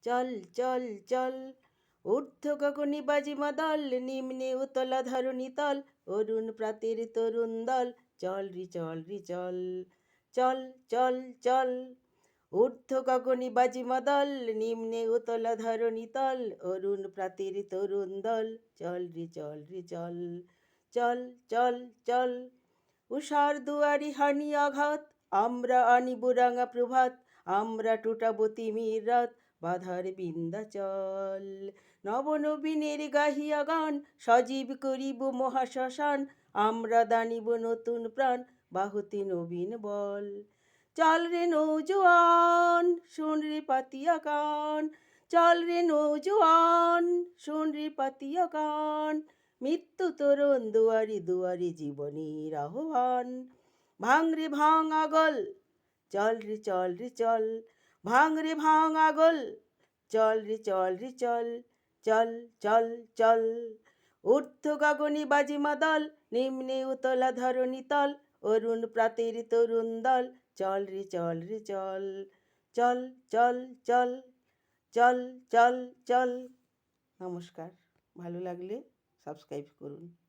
চল চল চল। ঊর্ধ্ব গগনে বাজে মাদল, নিম্নে উতলা ধরণী তল, অরুণ প্রাতের তরুণ দল, চল রে চল রে চল। চল চল চল। ঊর্ধ্ব গগনে বাজে মাদল, নিম্নে উতলা ধরণী তল, অরুণ প্রাতের তরুণ দল, চল রে চল রে চল। চল চল চল। উষার দুয়ারি হানি আঘাত, আমরা আনিব রাঙা প্রভাত, আমরা টুটাবো তিমির রাত, বাধার বিন্ধ্যাচল। নবনবীনের গাহিয়া গান, সজীব করিব মহাশ্মশান, আমরা দানিব নতুন প্রাণ, বাহুতে নবীন বল। চল রে নৌজোয়ান, শোন রে পাতিয়া কান, চল রে নৌজোয়ান, শোন রে পাতিয়া কান, মৃত্যু তরুণ দুয়ারি দুয়ারি জীবনের আহ্বান। ভাঙ রে ভাঙ আগল, চল রে চল রে চল, ভাঙ রে ভাঙ আগল, চল রে চল রে চল। চল চল চল। ঊর্ধ্ব গগনে বাজে মাদল, নিম্নে উতলা ধরণী তল, অরুণ প্রাতের তরুণ দল, চল রে চল রে চল। চল চল চল। চল চল চল। নমস্কার। ভালো লাগলে সাবস্ক্রাইব করুন।